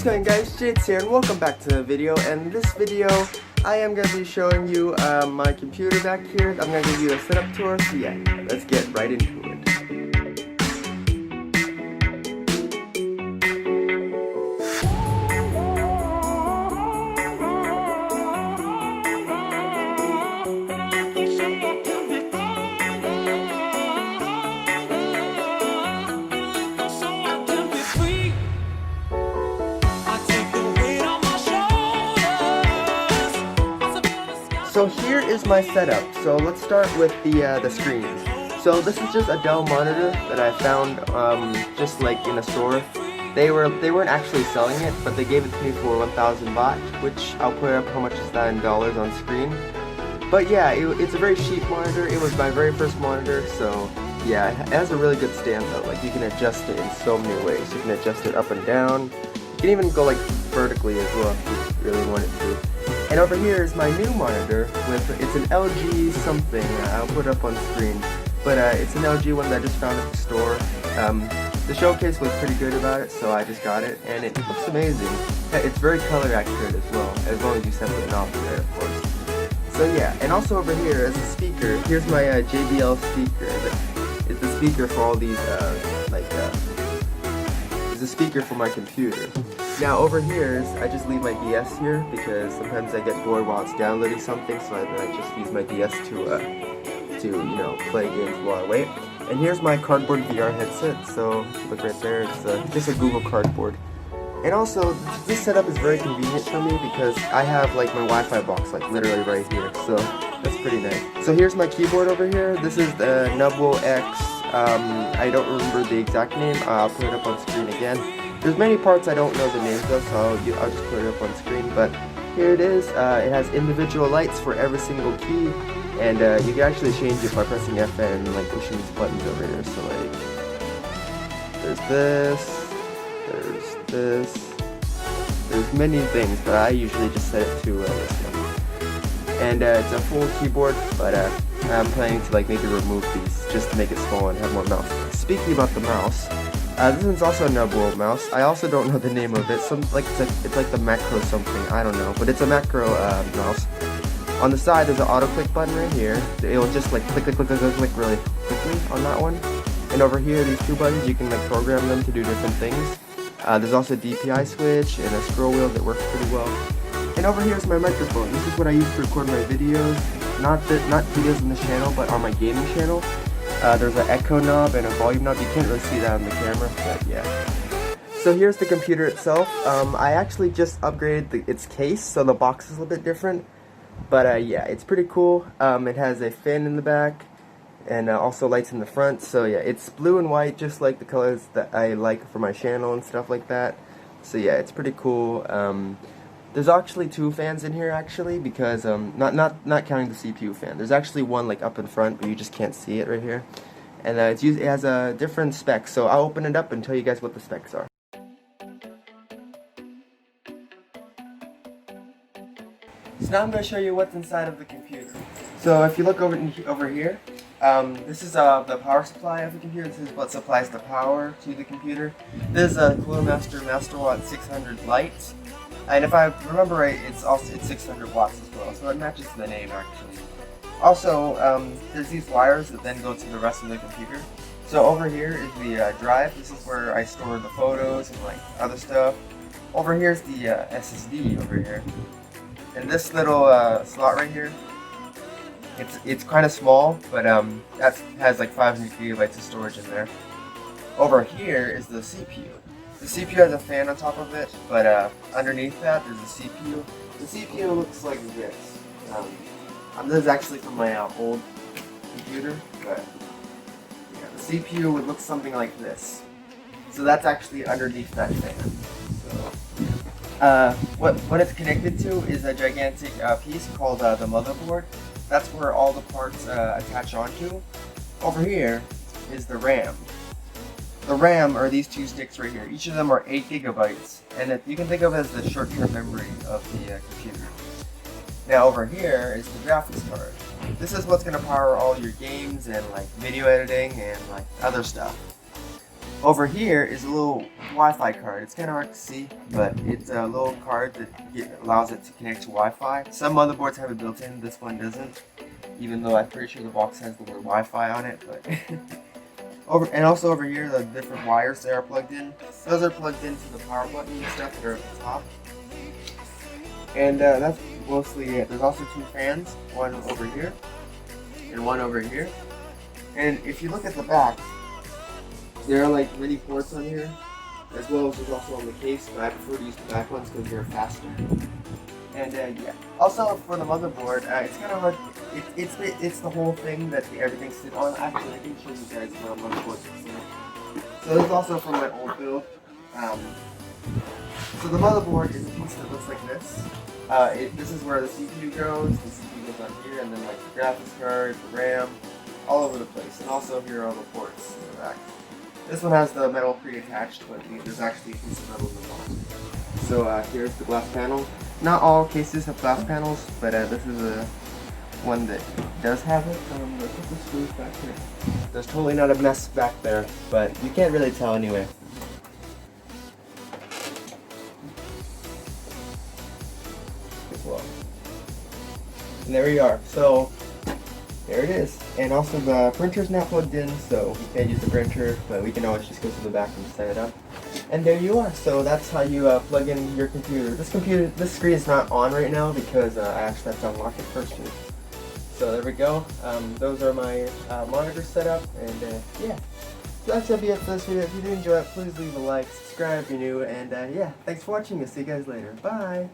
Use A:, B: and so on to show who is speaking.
A: going guys, Jades here and welcome back to the video. And this video I am going to be showing you my computer back here. I'm going to give you a setup tour, so yeah, let's get right into it. So here is my setup. So let's start with the screens. So this is just a Dell monitor that I found just like in a store. They weren't actually selling it, but they gave it to me for 1,000 baht, which I'll put up how much is that in dollars on screen. But yeah, it's a very cheap monitor. It was my very first monitor, so yeah, it has a really good stand though. Like you can adjust it in so many ways. You can adjust it up and down. You can even go like vertically as well if you really wanted to. And over here is my new monitor it's an LG something. I'll put it up on screen, but it's an LG one that I just found at the store. The showcase was pretty good about it, so I just got it, and it looks amazing. It's very color accurate as well, as long as you set the knob there, of course. So yeah, and also over here as a speaker, here's my JBL speaker. It's the speaker for all these it's a speaker for my computer. Now over here is, I just leave my DS here because sometimes I get bored while it's downloading something, so I just use my DS to you know, play games while I wait. And here's my cardboard VR headset. So look right there, it's just a Google Cardboard. And also this setup is very convenient for me because I have like my Wi-Fi box like literally right here, so that's pretty nice. So here's my keyboard over here. This is the Nubwo X. I don't remember the exact name. I'll put it up on screen again. There's many parts I don't know the names of, so I'll just put it up on screen. But here it is. It has individual lights for every single key, and you can actually change it by pressing F and like pushing these buttons over here. So like, there's this, there's many things, but I usually just set it to this one. And it's a full keyboard, but I'm planning to like maybe remove these just to make it small and have more mouse. Speaking about the mouse, this one's also a Nubwo mouse. I also don't know the name of it. It's like the macro something. I don't know, but it's a macro mouse. On the side, there's an auto click button right here. It will just like click really quickly on that one. And over here, these two buttons, you can like program them to do different things. There's also a DPI switch and a scroll wheel that works pretty well. And over here is my microphone. This is what I use to record my videos. Not videos on the channel, but on my gaming channel. There's an echo knob and a volume knob. You can't really see that on the camera, but yeah. So here's the computer itself. I actually just upgraded its case, so the box is a little bit different. But yeah, it's pretty cool. It has a fan in the back and also lights in the front. So yeah, it's blue and white, just like the colors that I like for my channel and stuff like that. So yeah, it's pretty cool. There's actually two fans in here actually, because not counting the CPU fan. There's actually one like up in front, but you just can't see it right here. And it has a different specs. So I'll open it up and tell you guys what the specs are. So now I'm going to show you what's inside of the computer. So if you look over here, this is the power supply of the computer. This is what supplies the power to the computer. This is a Cooler Master MasterWatt 600 Lite. And if I remember right, it's 600 watts as well, so it matches the name actually. Also, there's these wires that then go to the rest of the computer. So over here is the drive. This is where I store the photos and like other stuff. Over here is the SSD over here. And this little slot right here, it's kind of small, but that has like 500 gigabytes of storage in there. Over here is the CPU. The CPU has a fan on top of it, but underneath that there's a CPU. The CPU looks like this. This is actually from my old computer, but yeah, the CPU would look something like this. So that's actually underneath that fan. So, what it's connected to is a gigantic piece called the motherboard. That's where all the parts attach onto. Over here is the RAM. The RAM are these two sticks right here. Each of them are 8 gigabytes, and you can think of it as the short-term memory of the computer. Now over here is the graphics card. This is what's going to power all your games and like video editing and like other stuff. Over here is a little Wi-Fi card. It's kind of hard to see, but it's a little card that allows it to connect to Wi-Fi. Some motherboards have it built in, this one doesn't, even though I'm pretty sure the box has the word Wi-Fi on it. But also over here, the different wires that are plugged in. Those are plugged into the power button and stuff that are at the top. And that's mostly it. There's also two fans, one over here and one over here. And if you look at the back, there are like many ports on here, as well as there's also on the case, but I prefer to use the back ones because they're faster. And yeah. Also for the motherboard, it's kind of hard. It's the whole thing that everything sits on. Actually, I can show you guys what a motherboard sits on. So this is also from my old build. So the motherboard is a piece that looks like this. This is where the CPU goes. The CPU goes on here, and then like the graphics card, the RAM, all over the place. And also here are all the ports in the back. This one has the metal pre-attached, but there's actually a piece of metal in the bottom. So here's the glass panel. Not all cases have glass panels, but this is a one that does have it. Let's put the screws back here. There's totally not a mess back there, but you can't really tell anyway. And there we are. So there it is. And also the printer's not plugged in, so we can't use the printer, but we can always just go to the back and set it up. And there you are. So that's how you plug in your computer. This screen is not on right now because I actually have to unlock it first. So there we go. Those are my monitors set up, and yeah. So that's gonna be it for this video. If you did enjoy it, please leave a like, subscribe if you're new, and yeah, thanks for watching. I'll see you guys later. Bye.